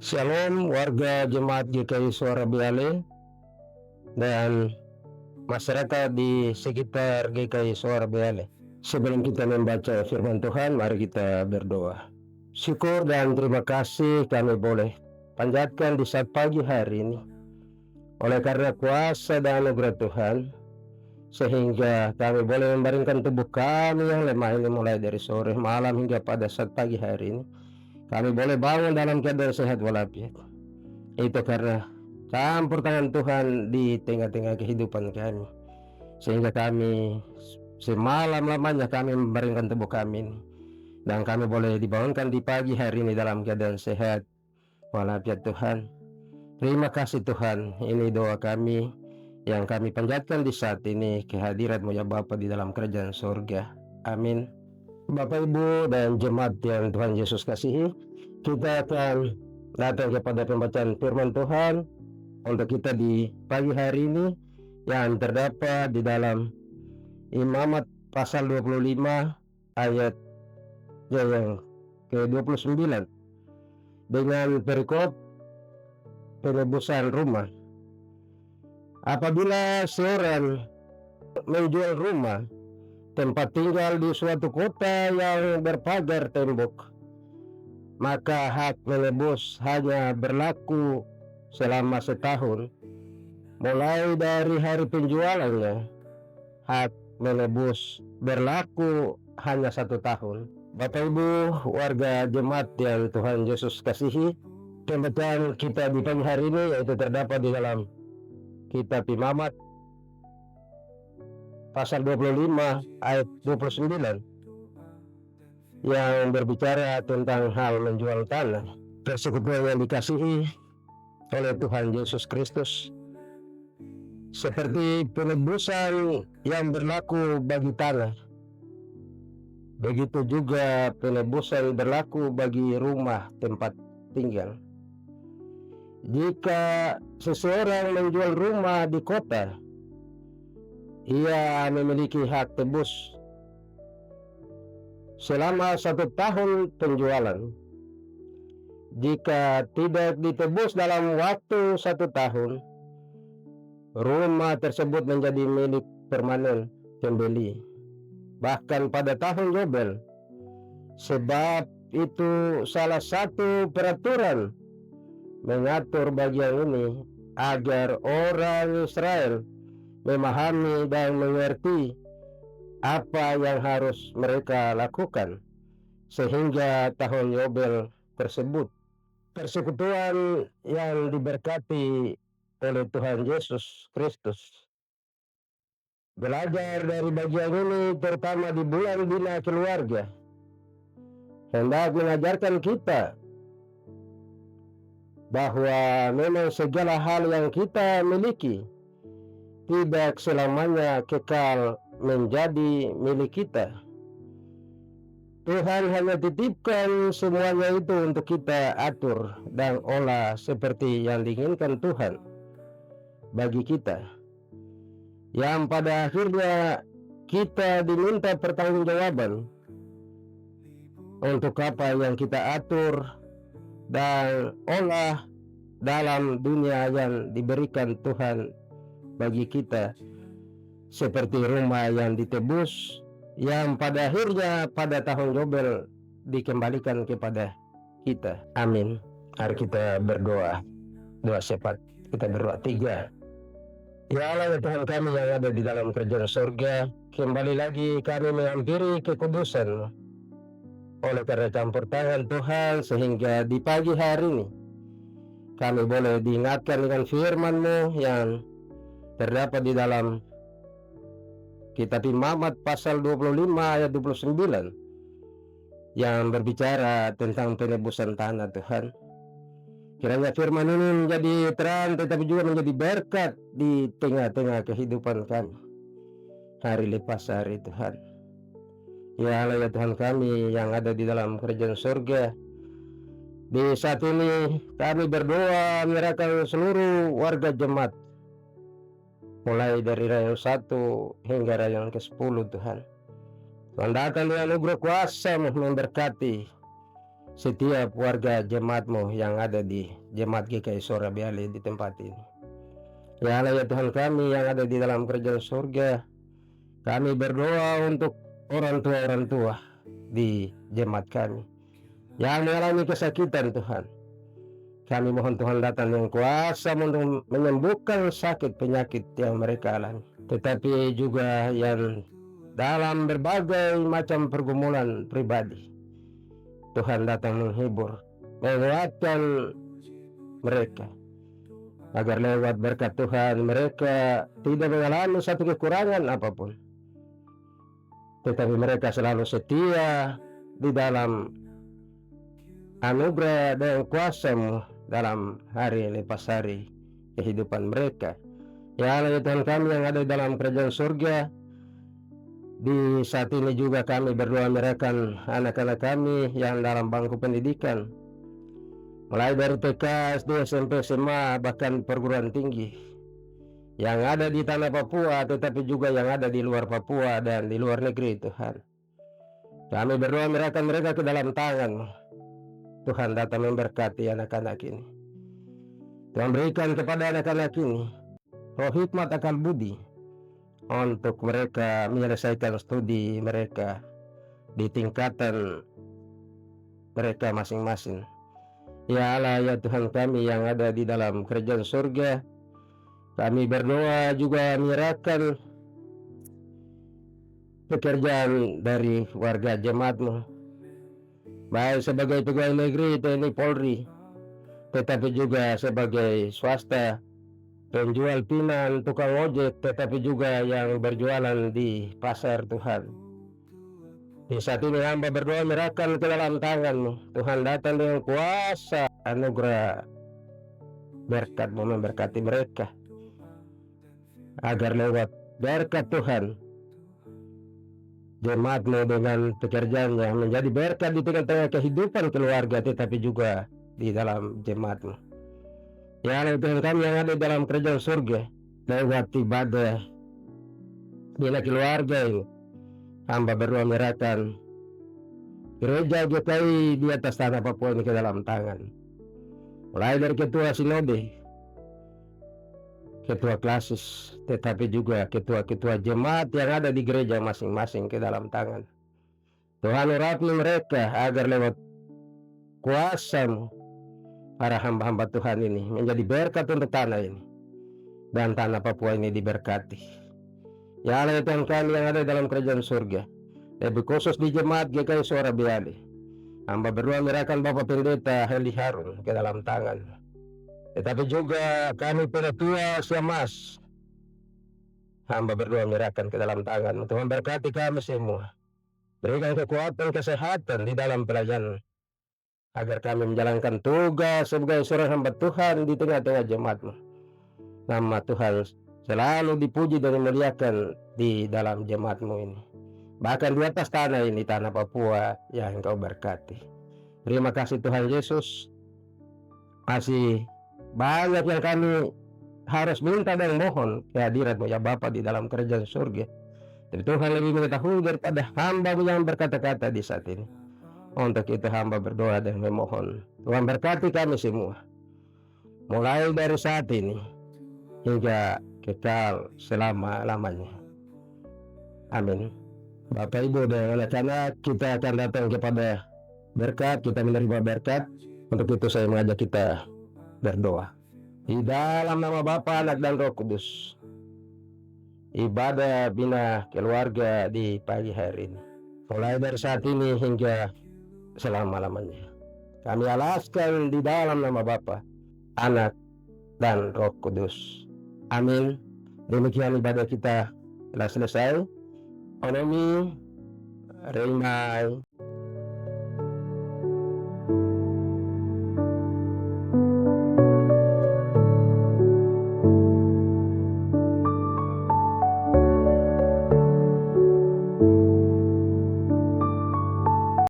Shalom warga Jemaat GKI Suara Biale dan masyarakat di sekitar GKI Suara Biale. Sebelum kita membaca firman Tuhan, mari kita berdoa. Syukur dan terima kasih kami boleh panjatkan di saat pagi hari ini. Oleh karena kuasa dan anugerah Tuhan, sehingga kami boleh membaringkan tubuh kami yang lemah ini mulai dari sore, malam hingga pada saat pagi hari ini. Kami boleh bangun dalam keadaan sehat walafiat. Itu karena campur tangan Tuhan di tengah-tengah kehidupan kami, sehingga kami semalam lamanya kami membaringkan tubuh kami ini, dan kami boleh dibangunkan di pagi hari ini dalam keadaan sehat walafiat. Tuhan, terima kasih Tuhan. Ini doa kami yang kami panjatkan di saat ini, kehadirat-Mu ya Bapa di dalam kerajaan surga. Amin. Bapak, Ibu, dan jemaat yang Tuhan Yesus kasihi, kita akan datang kepada pembacaan firman Tuhan untuk kita di pagi hari ini yang terdapat di dalam Imamat pasal 25 ayat yang ke-29 dengan perikop penebusan rumah. Apabila seorang menjual rumah tempat tinggal di suatu kota yang berpagar tembok, maka hak menebus hanya berlaku selama setahun mulai dari hari penjualannya. Hak menebus berlaku hanya 1 tahun. Bapak Ibu warga jemaat yang Tuhan Yesus kasihi, pembacaan kita di pagi hari ini yaitu terdapat di dalam kitab Imamat pasal 25 ayat 29 yang berbicara tentang hal menjual tanah. Persekutuan yang dikasihi oleh Tuhan Yesus Kristus, seperti penebusan yang berlaku bagi tanah, begitu juga penebusan berlaku bagi rumah tempat tinggal. Jika seseorang menjual rumah di kota, ia memiliki hak tebus selama 1 tahun penjualan. Jika tidak ditebus dalam waktu 1 tahun, rumah tersebut menjadi milik permanen pembeli, bahkan pada tahun Yobel. Sebab itu salah satu peraturan mengatur bagian ini agar orang Israel memahami dan mengerti apa yang harus mereka lakukan sehingga tahun Yobel tersebut. Persekutuan yang diberkati oleh Tuhan Yesus Kristus, belajar dari bagian ini terutama di bulan Bina Keluarga, hendak mengajarkan kita bahwa memang segala hal yang kita miliki tidak selamanya kekal menjadi milik kita. Tuhan hanya titipkan semuanya itu untuk kita atur dan olah seperti yang diinginkan Tuhan bagi kita, yang pada akhirnya kita diminta pertanggungjawaban untuk apa yang kita atur dan olah dalam dunia yang diberikan Tuhan bagi kita, seperti rumah yang ditebus yang pada akhirnya pada tahun Yobel dikembalikan kepada kita. Amin. Mari kita berdoa. Doa syafaat. Kita berdoa 3. Ya Allah, ya Tuhan kami yang ada di dalam kerajaan surga, kembali lagi kami menghampiri kekudusan oleh karena campur tangan Tuhan, sehingga di pagi hari ini kami boleh diingatkan dengan firman-Mu yang terdapat di dalam kitab Imamat pasal 25 ayat 29 yang berbicara tentang penebusan tanah. Tuhan, kiranya firman ini menjadi terang tetapi juga menjadi berkat di tengah-tengah kehidupan kami hari lepas hari. Tuhan, ya Allah, ya Tuhan kami yang ada di dalam kerajaan surga, di saat ini kami berdoa menyerahkan seluruh warga jemaat mulai dari rayon 1 hingga rayon ke-10. Tuhan, Tuhan datang dengan anugerah kuasa memberkati setiap warga jemaatmu yang ada di Jemaat GKI Sorabiale di tempat ini. Ya Allah, ya Tuhan kami yang ada di dalam kerajaan surga, kami berdoa untuk orang tua di jemaat kami yang mengalami kesakitan. Tuhan, kami mohon Tuhan datang yang kuasa untuk menyembuhkan sakit penyakit yang mereka alami, tetapi juga yang dalam berbagai macam pergumulan pribadi. Tuhan datang menghibur, menguatkan mereka, agar lewat berkat Tuhan mereka tidak mengalami satu kekurangan apapun, tetapi mereka selalu setia di dalam anugerah dan kuasa-Mu dalam hari lepas hari kehidupan mereka. Ya Allah, ya Tuhan kami yang ada di dalam kerajaan surga, di saat ini juga kami berdoa menyerahkan anak-anak kami yang dalam bangku pendidikan, mulai dari TK, SD, SMP, SMA, bahkan perguruan tinggi, yang ada di tanah Papua tetapi juga yang ada di luar Papua dan di luar negeri. Tuhan, kami berdoa menyerahkan mereka ke dalam tangan-Mu. Tuhan datang memberkati anak-anak ini. Tuhan berikan kepada anak-anak ini roh hikmat, akal budi untuk mereka menyelesaikan studi mereka di tingkatan mereka masing-masing. Ya Allah, ya Tuhan kami yang ada di dalam kerajaan surga, kami berdoa juga menyerahkan pekerjaan dari warga jemaat-Mu, baik sebagai pegawai negeri, TNI, Polri, tetapi juga sebagai swasta, penjual pinang, tukang ojek, tetapi juga yang berjualan di pasar. Tuhan, di saat ini hamba berdoa menyerahkan ke dalam tangan-Mu. Tuhan datang dengan kuasa anugerah berkat-Mu memberkati mereka, agar lewat berkat Tuhan jemaat-Mu dengan pekerjaannya menjadi berkat di tengah-tengah kehidupan keluarga, tetapi juga di dalam jemaat-Mu. Ya Allah, Tuhan kami yang ada dalam kerajaan surga, lewat ibadah bina keluarga ini, hamba berdoa menyerahkan gereja GKI di atas tanah Papua ini ke dalam tangan, mulai dari ketua sinode, ketua klasis, tetapi juga ketua-ketua jemaat yang ada di gereja masing-masing ke dalam tangan. Tuhan, urapi mereka agar lewat kuasa-Mu para hamba-hamba Tuhan ini menjadi berkat untuk tanah ini, dan tanah Papua ini diberkati. Ya Allah, Tuhan kami yang ada dalam kerajaan surga, lebih khusus di jemaat GKI Sorabiale, hamba berdoa menyerahkan Bapak Pendeta Heli Harun ke dalam tangan, tetapi juga kami penatua Siamas, hamba berdoa menyerahkan ke dalam tangan. Tuhan berkati kami semua, berikan kekuatan, kesehatan di dalam pelayanan, agar kami menjalankan tugas sebagai seorang hamba Tuhan di tengah-tengah jemaat-Mu. Nama Tuhan selalu dipuji dan dimuliakan di dalam jemaat-Mu ini, bahkan di atas tanah ini, tanah Papua yang Engkau berkati. Terima kasih Tuhan Yesus. Masih banyak yang kami harus minta dan mohon kehadirat-Mu ya Bapa di dalam kerajaan surga. Tapi Tuhan lebih mengetahui daripada hamba-Mu yang berkata-kata di saat ini. Untuk itu hamba berdoa dan memohon Tuhan berkati kami semua, mulai dari saat ini hingga kekal selama-lamanya. Amin. Bapak, Ibu, dan anak-anak, kita akan datang kepada berkat, kita menerima berkat. Untuk itu saya mengajak kita berdoa. Di dalam nama Bapa, Anak, dan Roh Kudus, ibadah bina keluarga di pagi hari ini, mulai dari saat ini hingga selama-lamanya, kami alaskan di dalam nama Bapa, Anak, dan Roh Kudus. Amin. Demikian ibadah kita telah selesai. Onomi, Reimai.